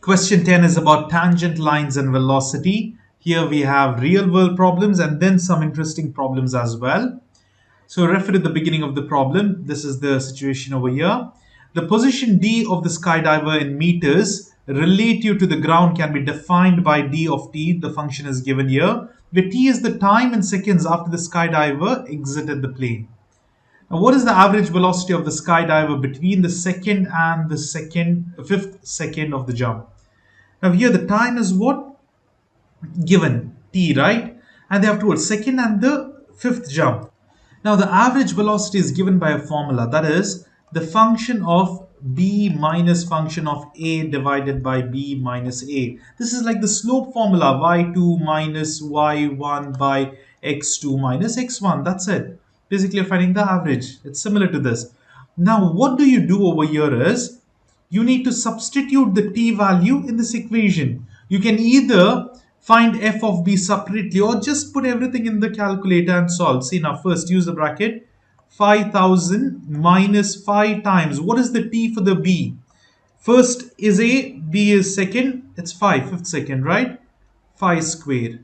Question 10 is about tangent lines and velocity. Here we have real world problems and then some interesting problems as well. So refer to the beginning of the problem. This is the situation over here. The position D of the skydiver in meters relative to the ground can be defined by D of t. The function is given here, where t is the time in seconds after the skydiver exited the plane. Now, what is the average velocity of the skydiver between the second and the fifth second of the jump? Now here the time is what? Given, t, right? And they have told second and the fifth jump. Now the average velocity is given by a formula, that is the function of b minus function of a divided by b minus a. This is like the slope formula, y2 minus y1 by x2 minus x1. That's it. Basically you're finding the average. It's similar to this. Now what do you do over here is you need to substitute the t value in this equation. You can either find f of b separately or just put everything in the calculator and solve. See, now first use the bracket. 5000 minus 5 times. What is the t for the b? First is a, b is second. It's 5, fifth second, right? 5 square.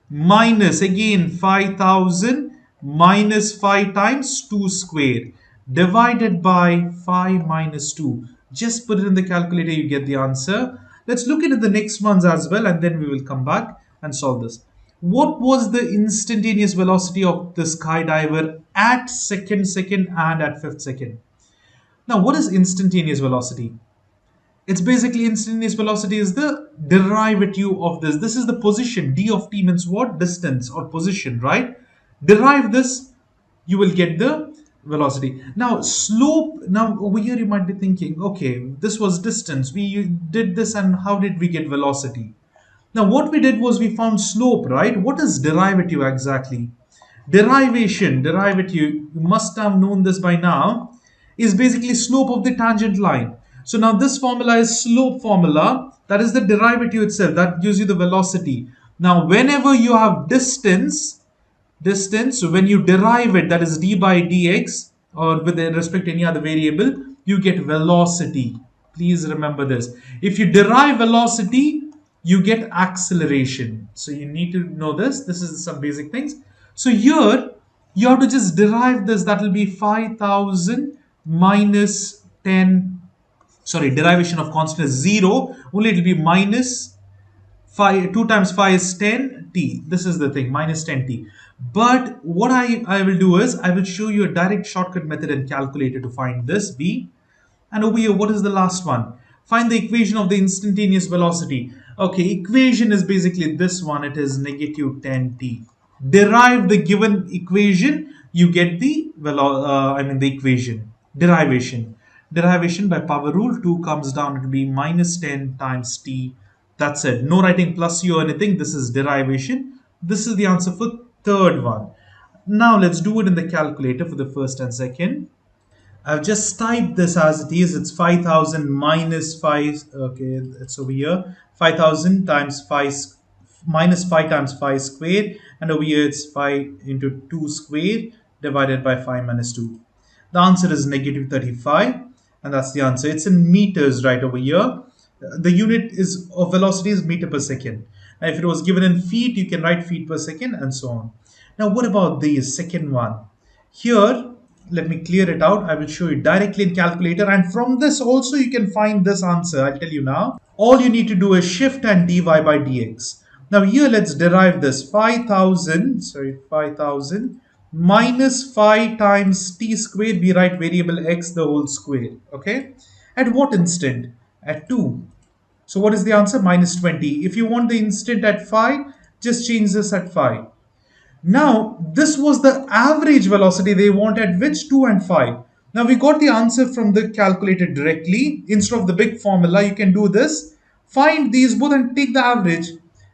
Minus again 5000 minus 5 times 2 square divided by 5 minus 2. Just put it in the calculator, you get the answer. Let's look into the next ones as well and then we will come back and solve this. What was the instantaneous velocity of the skydiver at second and at fifth second? Now, what is instantaneous velocity? It's basically instantaneous velocity is the derivative of this. This is the position. D of t means what? Distance or position, right? Derive this, you will get the velocity. Now slope, now over here you might be thinking, okay, this was distance, we did this and how did we get velocity? Now what we did was we found slope, right? What is derivative exactly? Derivative, you must have known this by now, is basically slope of the tangent line. So now this formula is slope formula, that is the derivative itself, that gives you the velocity. Now whenever you have distance, when you derive it, that is d by dx, or with respect to any other variable, you get velocity. Please remember this. If you derive velocity, you get acceleration. So you need to know this. This is some basic things. So here, you have to just derive this. That will be 5000 minus 10. Sorry, derivation of constant is 0. Only it will be minus 5. 2 times 5 is 10t. This is the thing, minus 10t. But what I will do is I will show you a direct shortcut method and calculator to find this b. And over here, what is the last one? Find the equation of the instantaneous velocity. Okay, equation is basically this one. It is negative 10t. Derive the given equation, you get the the equation. Derivation by power rule. 2 comes down to be minus 10 times t. That's it. No writing plus u or anything. This is derivation. This is the answer for third one. Now let's do it in the calculator for the first and second. I've just typed this as it is. It's 5000 minus 5. Okay, it's over here. 5000 times 5 minus 5 times 5 square. And over here it's 5 into 2 square divided by 5 minus 2. The answer is negative 35. And that's the answer. It's in meters right over here. The unit is of velocity is meter per second. Now, if it was given in feet, you can write feet per second and so on. Now, what about the second one? Here, let me clear it out. I will show you directly in calculator. And from this also, you can find this answer. I'll tell you now. All you need to do is shift and dy by dx. Now, here, let's derive this. 5000 minus 5 times t squared. We write variable x the whole square. Okay. At what instant? At 2. So what is the answer? Minus 20. If you want the instant at 5, just change this at 5. Now, this was the average velocity they want at which 2 and 5. Now, we got the answer from the calculator directly. Instead of the big formula, you can do this. Find these both and take the average.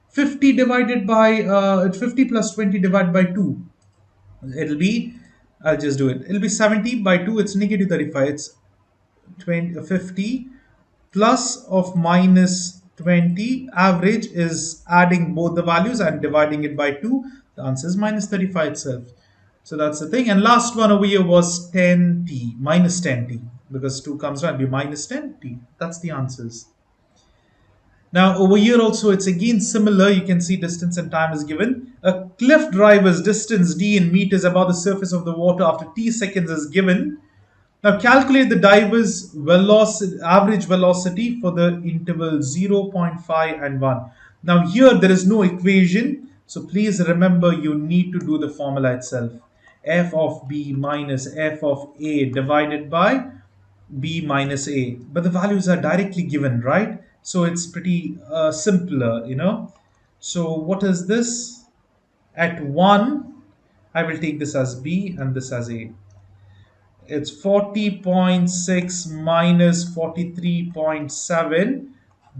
50 divided by, 50 plus 20 divided by 2. It'll be, I'll just do it. It'll be 70 by 2. It's negative 35. It's 50. Plus of minus 20, average is adding both the values and dividing it by 2. The answer is minus 35 itself. So that's the thing. And last one over here was 10t, minus 10t, because 2 comes down, it'll be minus 10t. That's the answers. Now over here also it's again similar. You can see distance and time is given. A cliff driver's distance d in meters above the surface of the water after t seconds is given. Now calculate the diver's velocity, average velocity for the interval zero point 0.5 and 1. Now here there is no equation, so please remember you need to do the formula itself. F of b minus f of a divided by b minus a. But the values are directly given, right? So it's pretty simpler. So what is this? At 1, I will take this as b and this as a. It's 40.6 minus 43.7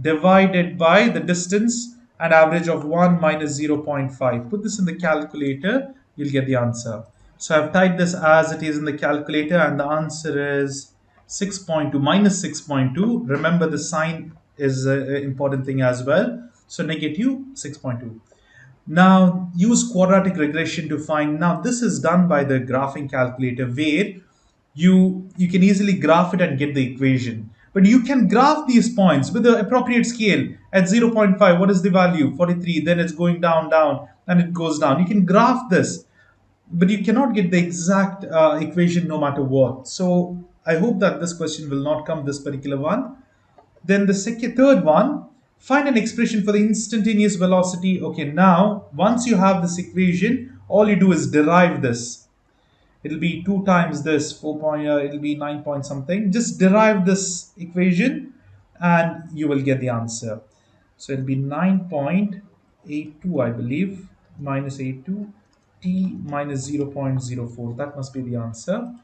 divided by the distance and average of 1 minus 0.5. Put this in the calculator, you'll get the answer. So I've typed this as it is in the calculator, and the answer is 6.2 minus 6.2. Remember the sign is an important thing as well. So negative 6.2. Now use quadratic regression to find. Now this is done by the graphing calculator, where you can easily graph it and get the equation. But you can graph these points with the appropriate scale. At 0.5, what is the value? 43. Then it's going down, down, and it goes down. You can graph this, but you cannot get the exact equation no matter what. So I hope that this question will not come, this particular one. Then the third one, find an expression for the instantaneous velocity. Okay, now once you have this equation, all you do is derive this. It'll be 2 times this 4 point, it'll be 9 point something. Just derive this equation and you will get the answer. So it'll be 9.82, I believe, minus 82 t minus 0.04. That must be the answer.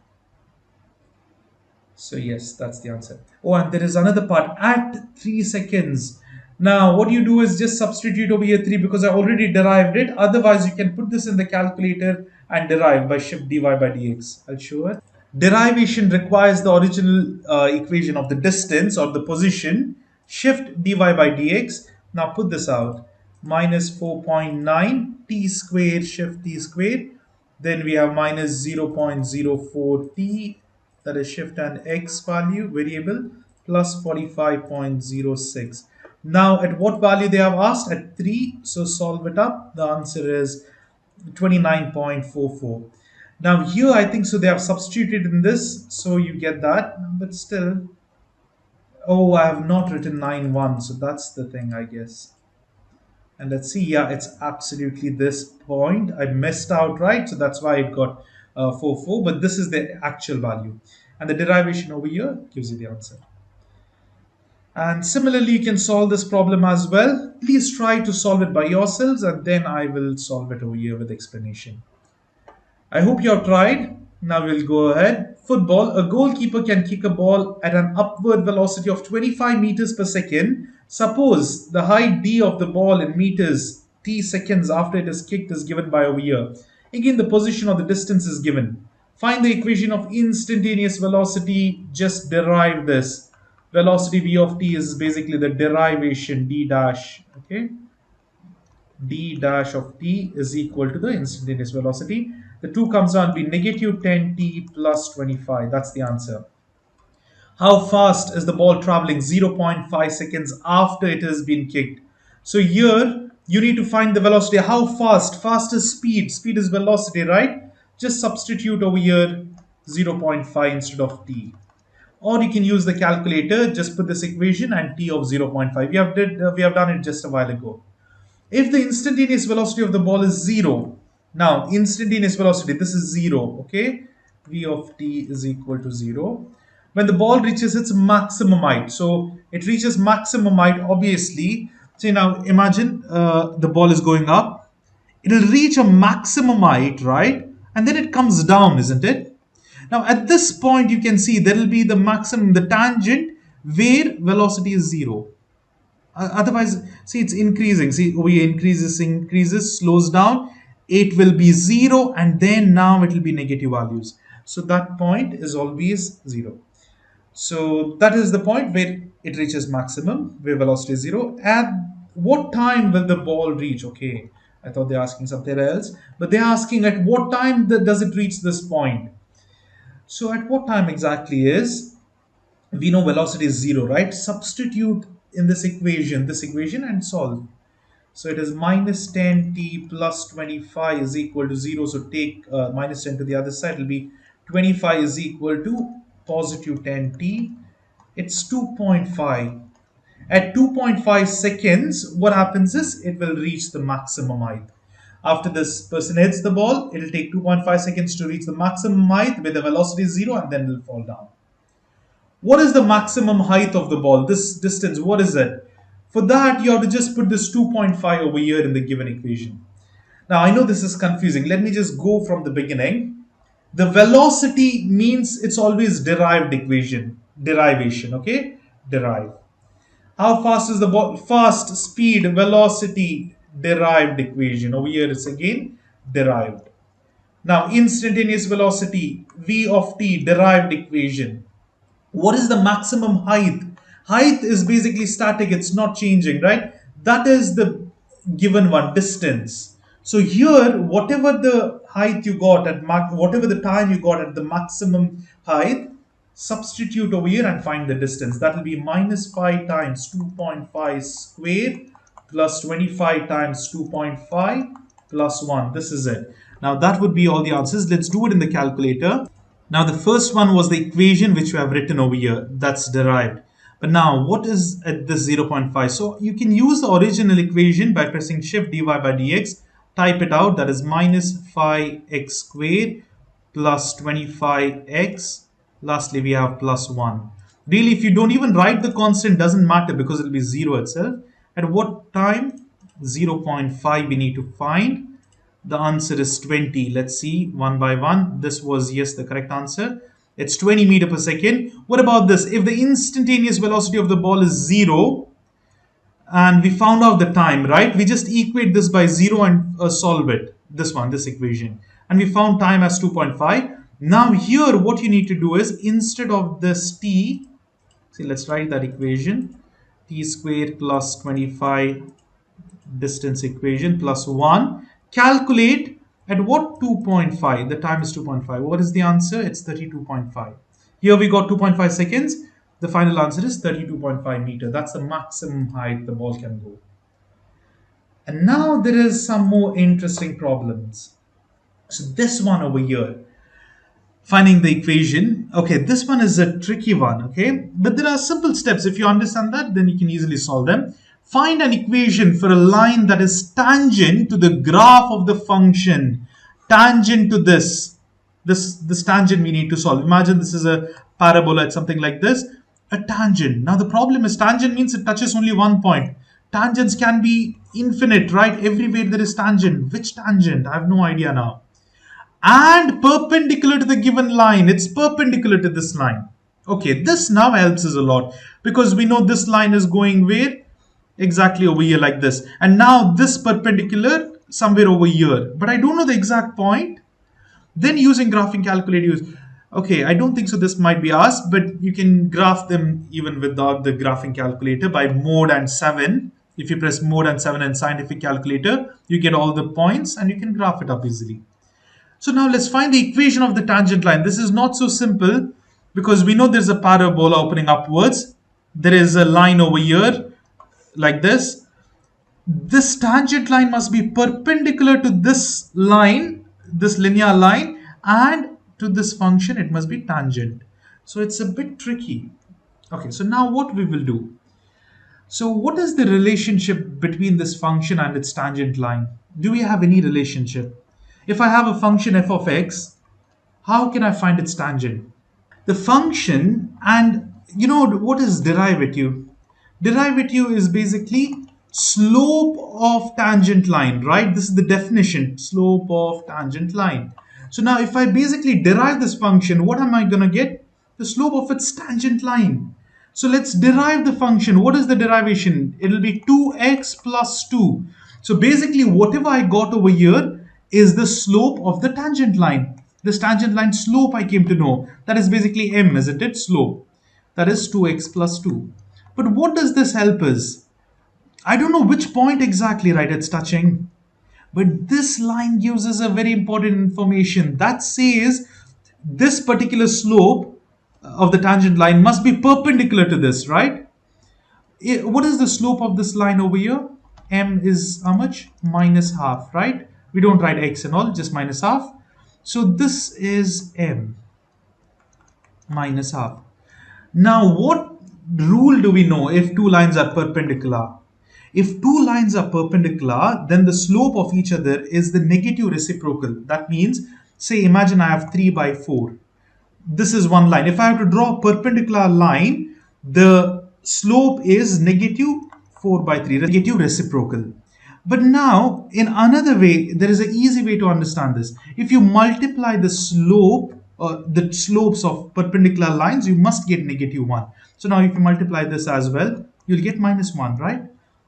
So yes, that's the answer. Oh, and there is another part at 3 seconds. Now, what you do is just substitute over here 3 because I already derived it. Otherwise, you can put this in the calculator and derive by shift dy by dx. I'll show it. Derivation requires the original equation of the distance or the position. Shift dy by dx. Now put this out. Minus 4.9 t squared shift t squared. Then we have minus 0.04 t, that is shift and x value variable, plus 45.06. Now at what value they have asked? At 3. So solve it up. The answer is 29.44. Now here I think so they have substituted in this, so you get that, but still, oh, I have not written 9.1, so that's the thing, I guess. And let's see, yeah, it's absolutely this point. I messed out, right? So that's why it got 4.4, but this is the actual value. And the derivation over here gives you the answer. And similarly, you can solve this problem as well. Please try to solve it by yourselves, and then I will solve it over here with explanation. I hope you have tried. Now we'll go ahead. Football. A goalkeeper can kick a ball at an upward velocity of 25 meters per second. Suppose the height d of the ball in meters t seconds after it is kicked is given by over here. Again, the position or the distance is given. Find the equation of instantaneous velocity. Just derive this. Velocity v of t is basically the derivation d dash. Okay. D dash of t is equal to the instantaneous velocity. The 2 comes down to be negative 10t plus 25. That's the answer. How fast is the ball traveling? 0.5 seconds after it has been kicked. So here you need to find the velocity. How fast? Fast is speed. Speed is velocity, right? Just substitute over here 0.5 instead of t. Or you can use the calculator. Just put this equation and t of 0.5. We have done it just a while ago. If the instantaneous velocity of the ball is 0, now instantaneous velocity, this is 0, okay? V of t is equal to 0. When the ball reaches its maximum height, so it reaches maximum height, obviously. So now imagine the ball is going up. It will reach a maximum height, right? And then it comes down, isn't it? Now at this point, you can see there will be the maximum, the tangent, where velocity is 0. Otherwise, see, it's increasing. See, over here increases, slows down. It will be 0, and then now it will be negative values. So that point is always 0. So that is the point where it reaches maximum, where velocity is 0. At what time will the ball reach? Okay, I thought they're asking something else, but they're asking at what time does it reach this point? So at what time exactly is, we know velocity is 0, right? Substitute in this equation and solve. So it is minus 10t plus 25 is equal to 0. So take minus 10 to the other side. It will be 25 is equal to positive 10t. It's 2.5. At 2.5 seconds, what happens is it will reach the maximum height. After this person hits the ball, it will take 2.5 seconds to reach the maximum height with the velocity 0, and then it will fall down. What is the maximum height of the ball? This distance, what is it? For that, you have to just put this 2.5 over here in the given equation. Now, I know this is confusing. Let me just go from the beginning. The velocity means it's always derivation, okay? Derive. How fast is the ball? Fast, speed, velocity, derived equation. Over here, it's again derived. Now, instantaneous velocity, v of t, derived equation. What is the maximum height? Height is basically static, it's not changing, right? That is the given one, distance. So here, whatever the height you got at whatever the time you got at the maximum height, substitute over here and find the distance. That will be minus 5 times 2.5 squared plus 25 times 2.5 plus 1. This is it. Now that would be all the answers. Let's do it in the calculator. Now the first one was the equation which we have written over here. That's derived. But now what is at this 0.5? So you can use the original equation by pressing shift dy by dx. Type it out. That is minus 5x squared plus 25x. Lastly, we have plus 1. Really, if you don't even write the constant, doesn't matter because it will be 0 itself. At what time? 0.5 we need to find. The answer is 20. Let's see one by one. This was, yes, the correct answer. It's 20 meter per second. What about this? If the instantaneous velocity of the ball is 0 and we found out the time, right? We just equate this by 0 and solve it. This equation. And we found time as 2.5. Now here what you need to do is instead of this t, see, let's write that equation. T squared plus 25 distance equation plus 1. Calculate at what 2.5? The time is 2.5. What is the answer? It's 32.5. Here we got 2.5 seconds. The final answer is 32.5 meter. That's the maximum height the ball can go. And now there is some more interesting problems. So this one over here, finding the equation. Okay, this one is a tricky one, okay? But there are simple steps. If you understand that, then you can easily solve them. Find an equation for a line that is tangent to the graph of the function. Tangent to this. This tangent we need to solve. Imagine this is a parabola, it's something like this. A tangent. Now the problem is tangent means it touches only one point. Tangents can be infinite, right? Everywhere there is tangent. Which tangent? I have no idea now. And perpendicular to the given line. It's perpendicular to this line. Okay, this now helps us a lot because we know this line is going where? Exactly over here like this. And now this perpendicular somewhere over here. But I don't know the exact point. Then using graphing calculator, okay, I don't think so this might be asked, but you can graph them even without the graphing calculator by mode and 7. If you press mode and 7 in scientific calculator, you get all the points and you can graph it up easily. So now let's find the equation of the tangent line. This is not so simple because we know there's a parabola opening upwards. There is a line over here like this. This tangent line must be perpendicular to this line, this linear line, and to this function it must be tangent. So it's a bit tricky. Okay, so now what we will do? So what is the relationship between this function and its tangent line? Do we have any relationship? If I have a function f of x, how can I find its tangent? The function, and you know what is derivative? Derivative is basically slope of tangent line, right? This is the definition, slope of tangent line. So now if I basically derive this function, what am I going to get? The slope of its tangent line. So let's derive the function. What is the derivation? It will be 2x plus 2. So basically whatever I got over here is the slope of the tangent line. This tangent line slope I came to know. That is basically m, isn't it? Slope. That is 2x plus 2. But what does this help us? I don't know which point exactly, right, it's touching. But this line gives us a very important information. That says this particular slope of the tangent line must be perpendicular to this, right? What is the slope of this line over here? M is how much? Minus half, right? We don't write x and all, just minus half. So this is M minus half. Now, what rule do we know if two lines are perpendicular? If two lines are perpendicular, then the slope of each other is the negative reciprocal. That means, say, imagine I have 3 by 4. This is one line. If I have to draw a perpendicular line, the slope is negative 4 by 3, negative reciprocal. But now, in another way, there is an easy way to understand this. If you multiply the slopes of perpendicular lines, you must get negative 1. So now if you multiply this as well, you'll get minus 1, right?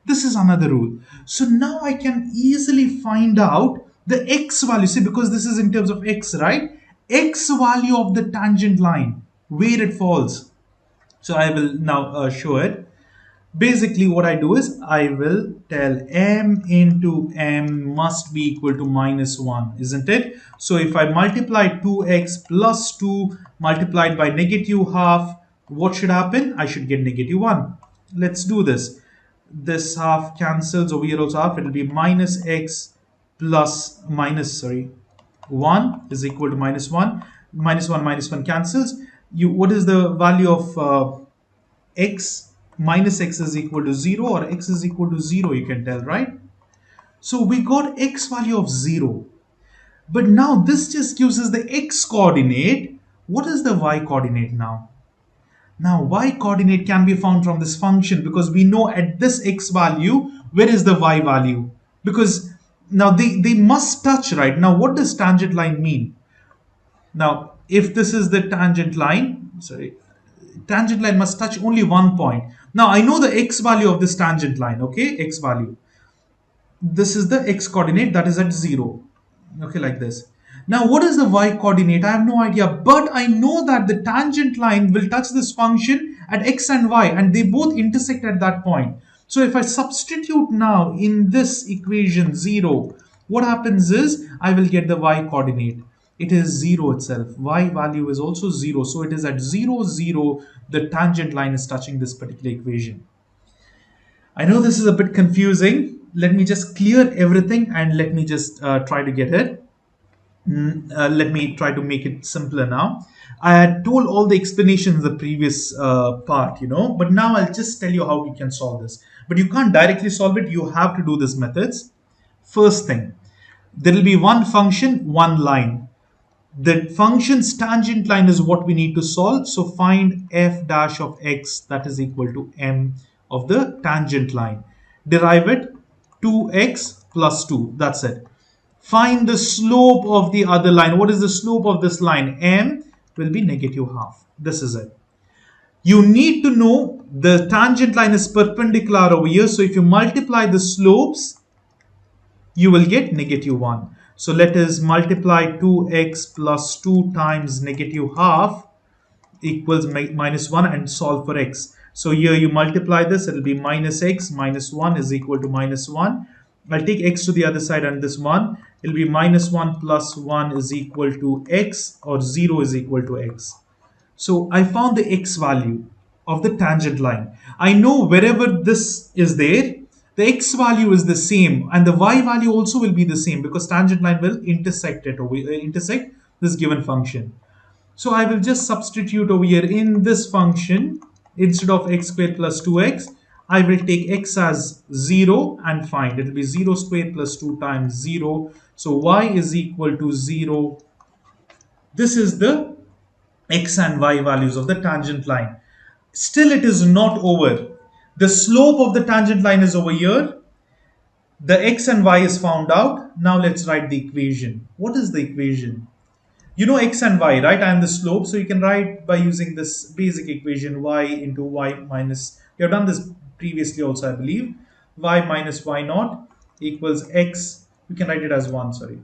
This is another rule. So now I can easily find out the x value. See, because this is in terms of x, right? X value of the tangent line, where it falls. So I will now show it. Basically, what I do is I will tell m into m must be equal to minus 1, isn't it? So if I multiply 2x plus 2 multiplied by negative half, what should happen? I should get negative 1. Let's do this. This half cancels over here also half. It will be minus x plus minus, sorry, 1 is equal to minus 1. Minus 1 cancels. What is the value of x? Minus x is equal to 0, or x is equal to 0, you can tell, right? So we got x value of 0. But now this just gives us the x coordinate. What is the y coordinate now? Now y coordinate can be found from this function, because we know at this x value, where is the y value? Because now they must touch, right? Now what does tangent line mean? Now if this is the tangent line, sorry, tangent line must touch only one point. Now I know the x value of this tangent line, okay, x value. This is the x coordinate, that is at 0, okay, like this. Now what is the y coordinate? I have no idea, but I know that the tangent line will touch this function at x and y, and they both intersect at that point. So if I substitute now in this equation 0, what happens is I will get the y coordinate. It is 0 itself. Y value is also 0, so it is at 0 0 the tangent line is touching this particular equation. I know this is a bit confusing. Let me just clear everything and let me just try to get it. Let me try to make it simpler now. I had told all the explanations in the previous part, but now I'll just tell you how we can solve this. But you can't directly solve it. You have to do these methods. First thing, there will be one function, one line. The function's tangent line is what we need to solve. So find f dash of x, that is equal to m of the tangent line. Derive it, 2x plus 2. That's it. Find the slope of the other line. What is the slope of this line? M will be negative half. This is it. You need to know the tangent line is perpendicular over here. So if you multiply the slopes, you will get negative 1. So let us multiply 2x plus 2 times negative half equals minus 1 and solve for x. So here you multiply this, it will be minus x minus 1 is equal to minus 1. I'll take x to the other side and this 1. It will be minus 1 plus 1 is equal to x, or 0 is equal to x. So I found the x value of the tangent line. I know wherever this is there, the x value is the same and the y value also will be the same, because tangent line will intersect it, or intersect this given function. So I will just substitute over here in this function, instead of x squared plus 2x, I will take x as 0 and find it will be 0 squared plus 2 times 0. So y is equal to 0. This is the x and y values of the tangent line. Still it is not over. The slope of the tangent line is over here. The x and y is found out. Now let's write the equation. What is the equation? You know x and y, right? And the slope. So you can write by using this basic equation, y into y minus, you have done this previously also, I believe. Y minus y naught equals x, you can write it as 1, sorry,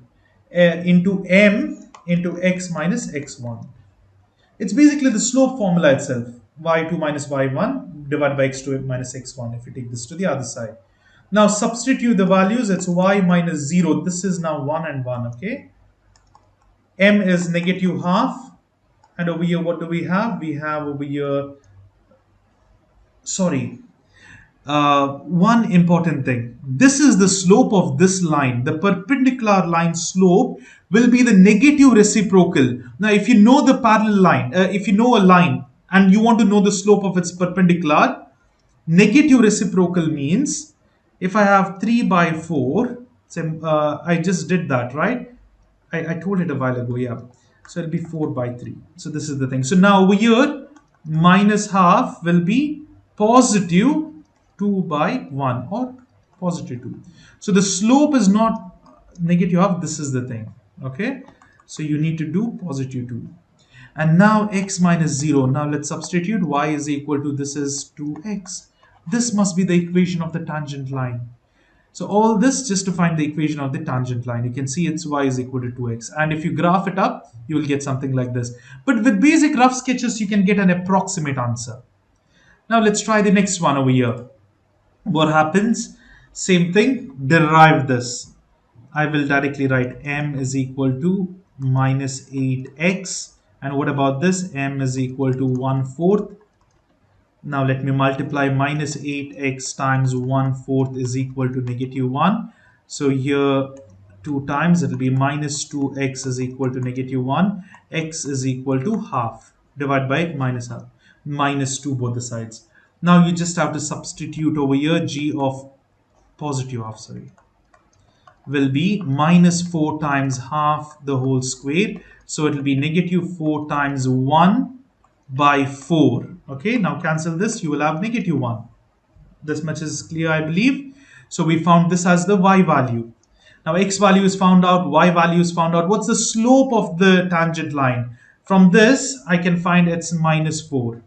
into m into x minus x1. It's basically the slope formula itself. Y2 minus y1 divided by x2 minus x1, if you take this to the other side. Now substitute the values. It's y minus 0. This is now 1 and 1, okay? M is negative half. And over here, what do we have? We have over here, sorry, one important thing. This is the slope of this line. The perpendicular line slope will be the negative reciprocal. Now, if you know the parallel line, if you know a line and you want to know the slope of its perpendicular, negative reciprocal means if I have 3 by 4, I just did that, right? I told it a while ago, yeah. So it'll be 4 by 3. So this is the thing. So now over here, minus half will be positive 2 by 1 or positive 2. So the slope is not negative half. This is the thing. Okay. So you need to do positive 2. And now x minus 0. Now let's substitute. Y is equal to, this is 2x. This must be the equation of the tangent line. So all this just to find the equation of the tangent line. You can see it's y is equal to 2x. And if you graph it up, you will get something like this. But with basic rough sketches, you can get an approximate answer. Now let's try the next one over here. What happens? Same thing, derive this. I will directly write m is equal to minus 8x. And what about this? M is equal to 1/4. Now let me multiply minus 8x times 1/4 is equal to negative 1. So here 2 times it will be minus 2x is equal to negative 1. X is equal to half. Divide by minus half. Minus 2 both the sides. Now you just have to substitute over here g of positive half, sorry, will be minus 4 times half the whole square. So it will be negative 4 times 1 by 4. Okay, now cancel this, you will have negative 1. This much is clear, I believe. So we found this as the y value. Now x value is found out, y value is found out. What's the slope of the tangent line? From this, I can find it's minus 4.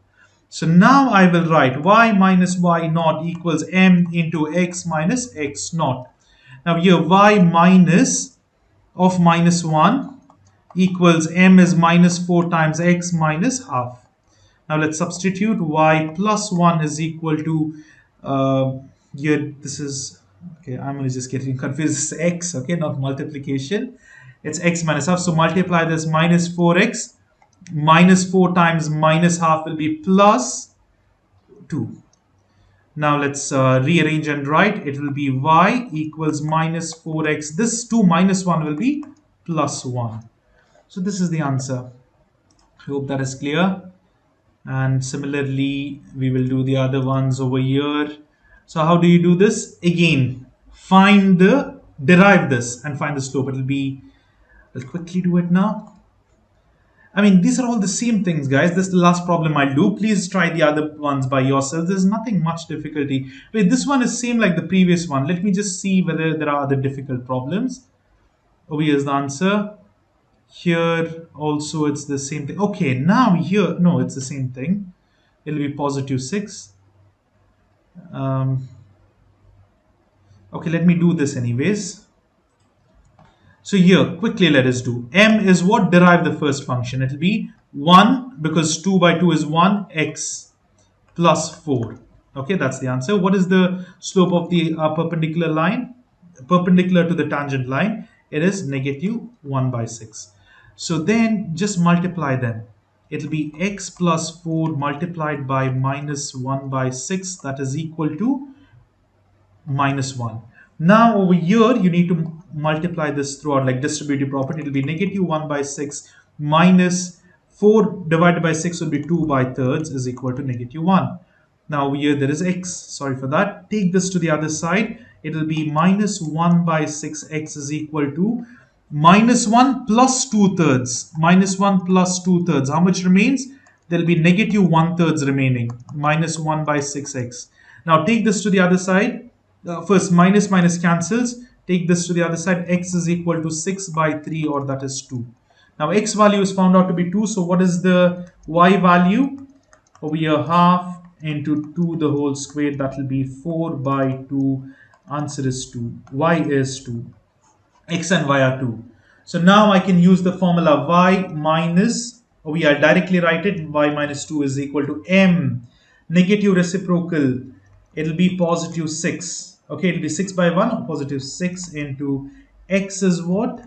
So now I will write y minus y naught equals m into x minus x naught. Now here y minus of minus 1 equals m is minus 4 times x minus half. Now let's substitute y plus 1 is equal to, here this is, okay, I'm just getting confused, this is x, okay, not multiplication. It's x minus half, so multiply this minus 4x, minus 4 times minus half will be plus 2. Now let's rearrange and write. It will be y equals minus 4x. This 2 minus 1 will be plus 1. So this is the answer. I hope that is clear. And similarly, we will do the other ones over here. So how do you do this? Again, derive this and find the slope. It will be, I'll quickly do it now. I mean, these are all the same things, guys. This is the last problem I'll do. Please try the other ones by yourself. There's nothing much difficulty. Wait, this one is same like the previous one. Let me just see whether there are other difficult problems. Over here's the answer. Here also it's the same thing. Okay, now here, no, it's the same thing. It'll be positive 6. Okay, let me do this anyways. So here, quickly let us do. M is what? Derive the first function. It will be 1 because 2 by 2 is 1, x plus 4. Okay, that's the answer. What is the slope of the perpendicular line? Perpendicular to the tangent line, it is negative 1 by 6. So then just multiply them. It will be x plus 4 multiplied by minus 1 by 6, that is equal to minus 1. Now over here you need to multiply this throughout, like distributive property. It will be negative 1 by 6 minus 4 divided by 6 will be 2 by thirds is equal to negative 1. Now over here there is x, sorry for that. Take this to the other side. It will be minus 1 by 6x is equal to minus 1 plus 2 thirds. Minus 1 plus 2 thirds. How much remains? There will be negative 1 thirds remaining. Minus 1 by 6x. Now take this to the other side. First minus minus cancels. Take this to the other side. X is equal to 6 by 3, or that is 2. Now x value is found out to be 2. So what is the y value? Over here half into 2 the whole square. That will be 4 by 2. Answer is 2. Y is 2. X and y are 2. So now I can use the formula y minus, we are directly write it, y minus 2 is equal to m. Negative reciprocal, it will be positive 6. Okay, it will be 6 by 1 or positive 6 into x is what?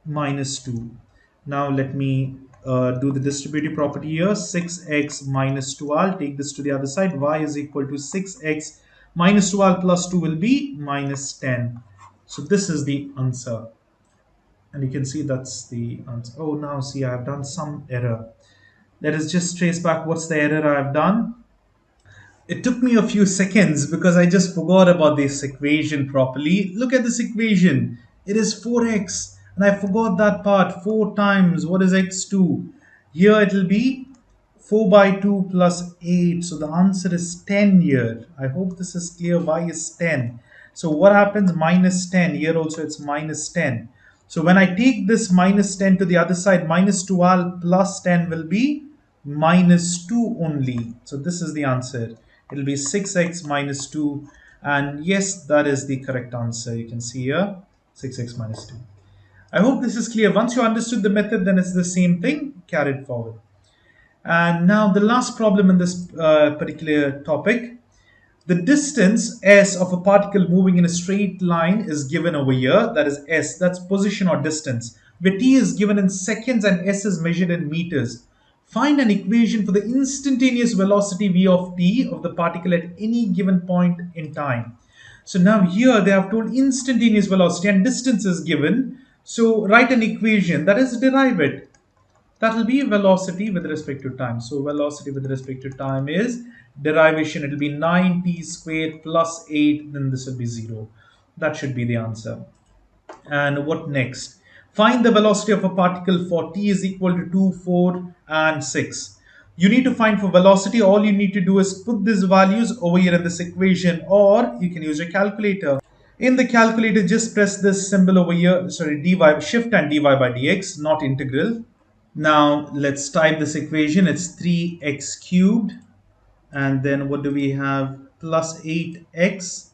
Minus 2. Now let me do the distributive property here. 6x minus 2. I'll take this to the other side. Y is equal to 6x Minus 12 plus 2 will be minus 10. So this is the answer. And you can see that's the answer. Oh, now see, I've done some error. Let us just trace back what's the error I've done. It took me a few seconds because I just forgot about this equation properly. Look at this equation. It is 4x. And I forgot that part. 4 times. What is x2? Here it will be 4 by 2 plus 8. So the answer is 10 here. I hope this is clear. Y is 10. So what happens? Minus 10. Here also it's minus 10. So when I take this minus 10 to the other side, minus 12 plus 10 will be minus 2 only. So this is the answer. It will be 6x minus 2. And yes, that is the correct answer. You can see here 6x minus 2. I hope this is clear. Once you understood the method, then it's the same thing carried forward. And now the last problem in this particular topic. The distance s of a particle moving in a straight line is given over here. That is s, that's position or distance, where t is given in seconds and s is measured in meters. Find an equation for the instantaneous velocity v of t of the particle at any given point in time. So now here they have told instantaneous velocity and distance is given. So write an equation, that is derive it. That will be velocity with respect to time. So velocity with respect to time is derivation. It will be 9t squared plus 8. Then this will be 0. That should be the answer. And what next? Find the velocity of a particle for t is equal to 2, 4, and 6. You need to find for velocity. All you need to do is put these values over here in this equation, or you can use your calculator. In the calculator, just press this symbol over here. Sorry, dy, shift and dy by dx, not integral. Now let's type this equation. It's 3x cubed. And then what do we have? Plus 8x.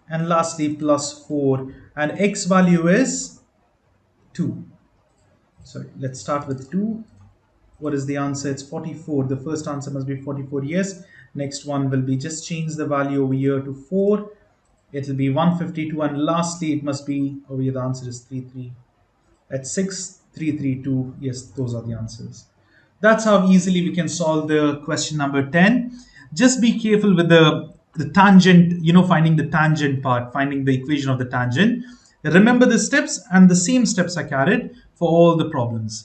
And lastly, plus 4. And x value is 2. Sorry, let's start with 2. What is the answer? It's 44. The first answer must be 44. Yes. Next one will be just change the value over here to 4. It will be 152. And lastly, it must be over here. The answer is 33. At 6332. Yes, those are the answers. That's how easily we can solve the question number 10. Just be careful with the tangent, finding the tangent part, finding the equation of the tangent. Remember the steps, and the same steps are carried for all the problems.